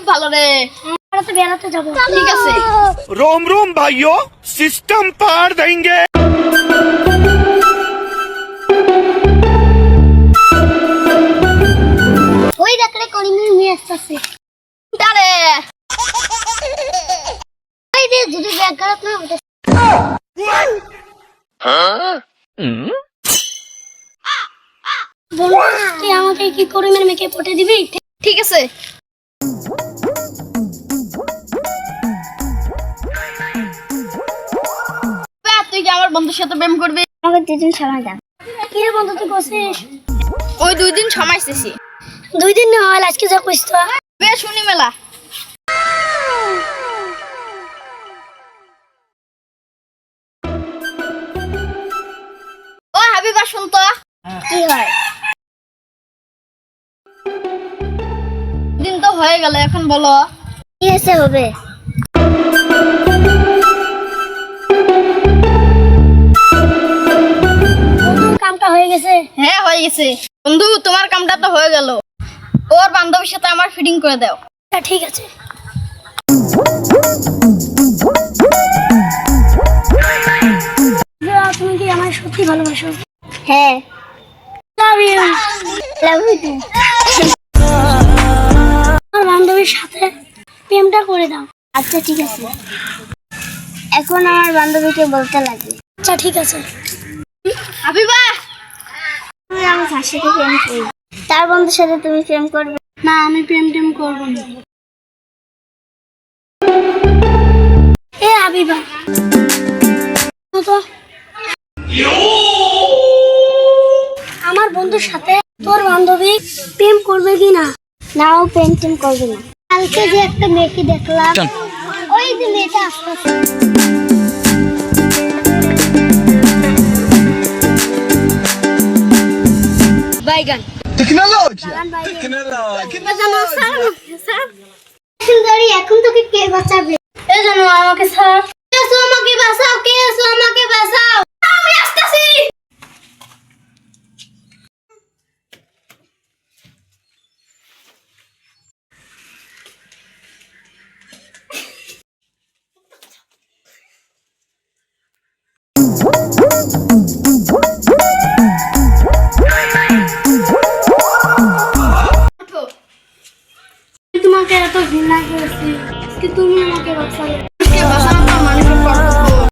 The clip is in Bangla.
খুব ভালো রে। আমরা তো বেড়াতে যাবো। ঠিক আছে। रोम रोम भाइयों, सिस्टम पार देंगे। ওই দেখলে করিমের মেয়ে আসতেছে। দাঁড়ে। ওই যে যদি ব্যাগ গাড়াত না ওটা। বল তুই আমাকে কি করিমের মেয়েকে পটে দিবি? ঠিক আছে। তুই কি আমার বন্ধুর সাথে প্রেম করবি? আমাকে 2 দিন সময় দাও। কি রে বন্ধু তুই কইছিস? ওই 2 দিন সময় চেয়েছি। 2 দিন না হয় আজকে যা কইছ তো। বেশ শুনি মেলা। ও হাবিবা শুন তো। কি হয়? দিন তো হয়ে গেল, এখন বলো। কি এসে হবে? বন্ধু কামটা হয়ে গেছে। হ্যাঁ হয়ে গেছে। বন্ধু তোমার কামটা তো হয়ে গেল, ওর বান্ধবীর সাথে আমার ফিটিং করে দাও। ঠিক আছে। তুমি কি আমার সত্যি ভালোবাসো? হ্যাঁ। Love you. Love you too. আমার বান্ধবীর সাথে প্রেমটা করে দাও। আচ্ছা ঠিক আছে। এখন আমার বান্ধবীকে বলতে লাগবে। আচ্ছা ঠিক আছে। হাবিবা তুমি আমার সাথে প্রেম করি। তার বন্ধুর সাথে তুমি প্রেম করবে? না আমি প্রেম করবো না। এ হাবিবা তো আমার বন্ধুর সাথে তোর বান্ধবী প্রেম করবে কি না? না ও প্রেম করবে না। কালকে যে একটা মেয়েকে দেখলাম, ওই যে মেয়েটা আসতেছে। বাইগান সুন্দরী এখন তোকে কে বাঁচাবে? এই জানো আমাকে ছাড়। এসো আমাকে বাঁচাও, কে এসো আমাকে বাঁচাও। আমি আসতেছি। তোমাকে এত ঘৃণা করেছি, তুমি আমাকে বাঁচালে।